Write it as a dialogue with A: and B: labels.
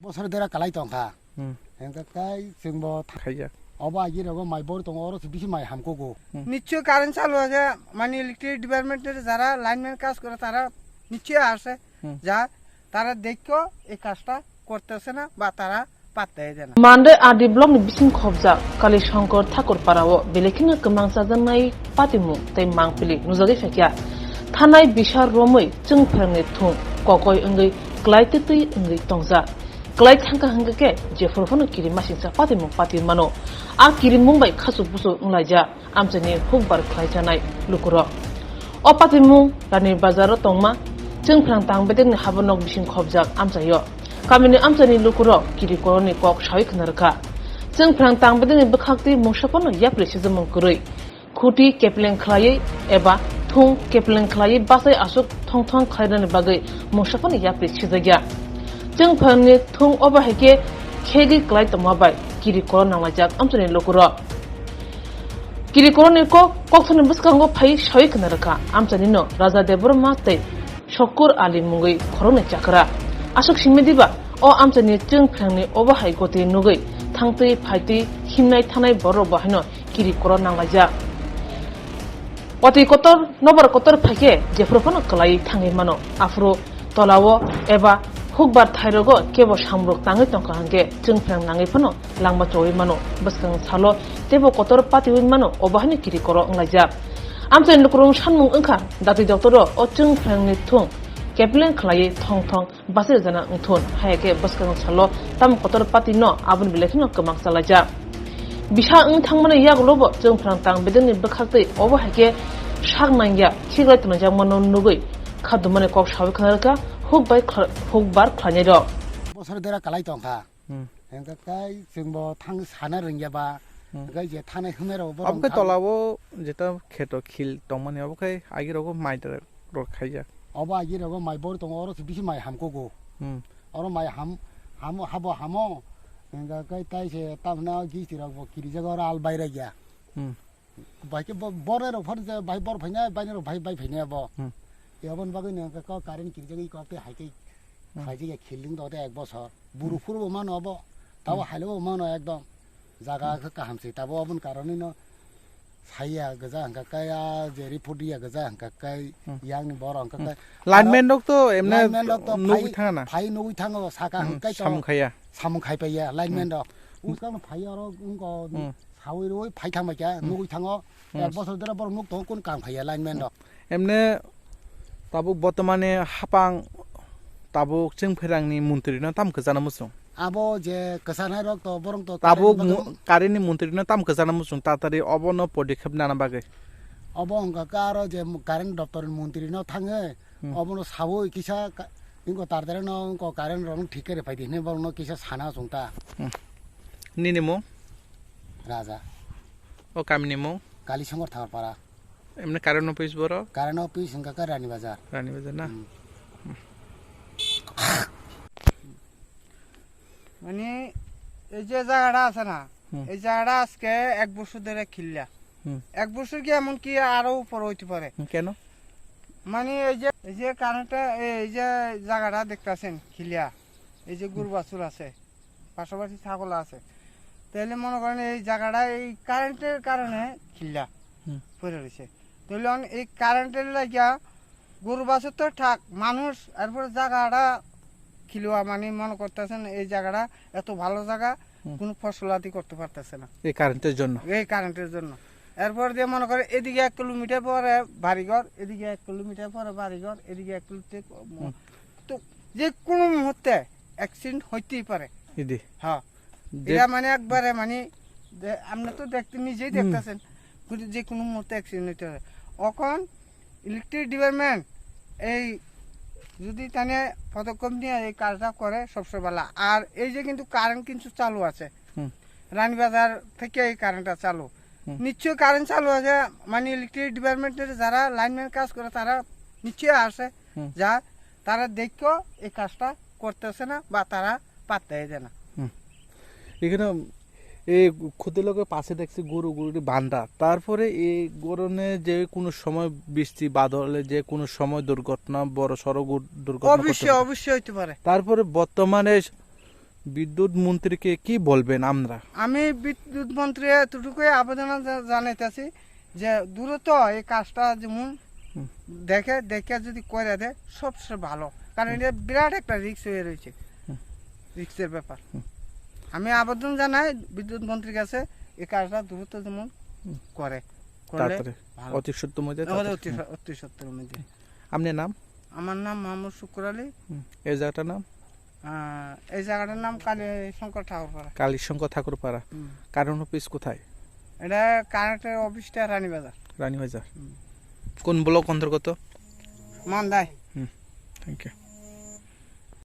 A: বছর ধরে কালাই তংখা হেনকাই जोंबो
B: খাইয়া
A: অবা গিরাগো মাই বড় তং অর বেশি মাই হামকোগো
C: নিশ্চয় কারেন্ট চালু আছে মানে ইলেকট্রিক ডিপার্টমেন্টের যারা লাইনম্যান কাজ করে তারা নিশ্চয় আসে যা তারা দেখো এই কাজটা করতেছে না বা তারা পাত্তাই দেয় না
D: মানদে আদি block ni bising khobja kali shankar thakur parao belekhinga kemangsa janai patimu tei mangpili nujagi fekya thanai bishar romoi chungphrangni thung kokoi engai klaite tei engai tongja klai thangka hangke je forfono kiri masingsa patimu patimano a kiri mumbai khasu busu nglaija amchani hukbar khlai janai lukuro o patimu rani bazaro tongma chungphrang tangbedeng ni habonok bising khobja amchayo kamini amchani lukuro kiri koroni kok shai khnarka chungphrang tangbedeng ni bkhakti mungsapono yapre sijamung kurui khuti kepleng khlai eba thung kepleng khlai basai asuk thongthong khlairani bagai mungsapono yapre sijagya chungphrang ni thung obahike khegi klai tomabai kiri korona wajak amchani lukuro kiri koroni kokthoni buskango phai shai khnarka amchani no raja deborma tei shokur ali mungai khorone chakra asuk simediba o amchani chungphrangni obahai goti nugui thangtui phaiti himnai thanai boro bahino kiri koron nanglaja oti kotor nobar kotor phake jefrofono klai thangai mano afro tolawo eba hukbar thairogo kebo samrok tangai tongka hange chungphrang nangai phono langma choi mano baskang salo tebo kotor pati hui mano obahini kiri koro nglaja amchani lukrung sanmung engkha dati doktoro o chungphrangni thung kepleng khlai thong thong basir jana ngthun haike baskang salo tam kotor pati no abun bilekhino kamak chalaja bisha ung thangmane yaglobo chungphrang tang bedeni bkhakte obo haike sagnangya khiglai tno jamano nugui khadumane kok sawi khnarka hukbar khlani ro
A: বছর ধরে কালাই তংখা হেনকাই जोंबो थां साना रोंगियाबा गाय जे थाने हमेरो
B: অবকে তলাবো যেটা খেত খিল তংমানে অবকে আগিরগো মাইদার rod খাইয়া
A: অবা গিরাগো মাই বড় তং or বেশি মাই হামকোগো অর মাই হাম হাবো হামো হেনকাই তাইছে তামনা গিতিরাগো কিরি জাগা আল বাইরা গিয়া বাইকে বরের ফর যে ভাই বর ভাইনা বাইনের ভাই ভাই ভাইনা ব ইয়াবন বাগৈ নেকা ক কারেন্ট কিরি জাগা কতে হাইকে খাইজে খিলিং দতে এক বছর বুরুফুরবো মান হবো তাও হাইলেবো মান একদম জাগা কাহামসি তাবো অবন কারণে ন সাইয়া গজা হাঙ্কাকায়া যে রিপোর্টিয়া গজা হাঙ্কাকাই ইয়াংনি বড় হাঙ্কাকাই
B: লাইনম্যান ডক তো এমনে নুই থাঙা না
A: ফাই নুই থাঙো সাকা হাঙ্কাই তো
B: সামু খাইয়া
A: সামু খাই পাইয়া লাইনম্যান ডক উনকান ফাই আর উনকো সাউই রই ফাই থাঙা क्या নুই থাঙো এক বছর ধরে বড় মুক তো কোন কাম খাইয়া লাইনম্যান ডক
B: এমনে তাবুক বর্তমানে হাপাং তাবুক chungphrangni মন্ত্রী না তামকে জানা মুসুং
A: আবো যে কসানাই রক তো বরং তো
B: তাবুক কারেন্টনি মন্ত্রী না তামকে জানা মুসুং তাতারি অবন পদক্ষেপ নানা বাগে
A: অব হাঙ্কাকা আর যে কারেন্ট দপ্তরের মন্ত্রী ন থাঙে অবন সাবো কিসা ইনকো তারদারে ন ইনকো কারেন্ট রং ঠিক করে পাই দিনে বরং কিসা সানা সুংতা
B: নিনিমো
A: রাজা
B: ও কামিনিমো
A: কালীসঙ্গর থাকার পাড়া
B: এমনে কারেন্ট অফিস বড়
A: কারেন্ট অফিস হাঙ্কাকা রানী বাজার
B: রানীবাজার না
C: মানে এই যে জায়গাটা আছে না এই জায়গাটা আজকে এক বছর ধরে খিল্লা এক বছর কি এমন কি আরো উপর হইতে পারে
B: কেন
C: মানে এই যে কারেন্টটা এই যে জায়গাটা দেখতেছেন খিলিয়া এই যে গরু বাছুর আছে পাশাপাশি ছাগল আছে তাহলে মনে করেন এই জায়গাটা এই কারেন্টের কারণে খিল্লা পড়ে রয়েছে তাহলে এই কারেন্টের লাগিয়া গরু বাছুর তো থাক মানুষ এরপরে জায়গাটা খিলুয়া মানে মনে করতেছেন এই জায়গাটা এত ভালো জায়গা কোনো ফসলাতি করতে পারতেছে না
B: এই কারেন্টের জন্য
C: এই কারেন্টের জন্য এরপর দিয়ে মনে করে এদিকে 1 কিলোমিটার পরে বাড়িঘর এদিকে 1 কিলোমিটার পরে বাড়িঘর এদিকে 1 কিলোমিটার তো যে কোনো মুহূর্তে অ্যাক্সিডেন্ট হইতেই পারে
B: ইদি
C: হ্যাঁ এটা মানে একবারে মানে আপনি তো দেখতে নিজেই দেখতেছেন যে কোনো মুহূর্তে অ্যাক্সিডেন্ট হইতে পারে এখন ইলেকট্রিক ডিপার্টমেন্ট এই যদি তানে পদক্ষেপ নিয়ে এই কাজটা করে সবচেয়ে ভালো আর এই যে কিন্তু কারেন্ট কিন্তু চালু আছে রানীবাজার থেকে এই কারেন্টটা চালু নিশ্চয় কারেন্ট চালু আছে মানে ইলেকট্রিক ডিপার্টমেন্টের যারা লাইনম্যান কাজ করে তারা নিশ্চয় আসে যা তারা দেখো এই কাজটা করতেছে না বা তারা পাত্তাই দেয় না
B: এখানে এই ক্ষতিলোকের পাশে দেখছি গরু গরুটি বান্ধা তারপরে এই গরমে যে কোনো সময় বৃষ্টি বাদলে যে কোনো সময় দুর্ঘটনা বড় সড়ক দুর্ঘটনা
C: অবশ্যই হইতে পারে
B: তারপরে বর্তমানে বিদ্যুৎ মন্ত্রীকে কি বলবেন আমরা?
C: আমি বিদ্যুৎ মন্ত্রী এতটুকুই আবেদন জানাইতেছি যে দ্রুত এই কাজটা যেমন দেখে দেখে যদি করে দেয় সবচেয়ে ভালো, কারণ এটা বিরাট একটা রিস্ক হয়ে রয়েছে, রিস্কের ব্যাপার। আমি আবেদন জানাই বিদ্যুৎ মন্ত্রীর কাছে এই কাজটা দ্রুত যেমন করে, করলে
B: তাড়াতাড়ি
C: ভালো।
B: অতি সত্য মধ্যে
C: অতি সত্যের মধ্যে।
B: আপনার নাম?
C: আমার নাম মোহাম্মদ শুকুর আলী।
B: এই জায়গাটার নাম?
C: এই জায়গাটার নাম কালী শঙ্কর ঠাকুরপাড়া।
B: কালীশঙ্কর ঠাকুরপাড়া। কারেন্ট অফিস কোথায়?
C: এটা কারেন্টের অফিসটা রানীবাজার।
B: রানীবাজার। কোন ব্লক অন্তর্গত?
C: মান্দায়।
B: Thank you.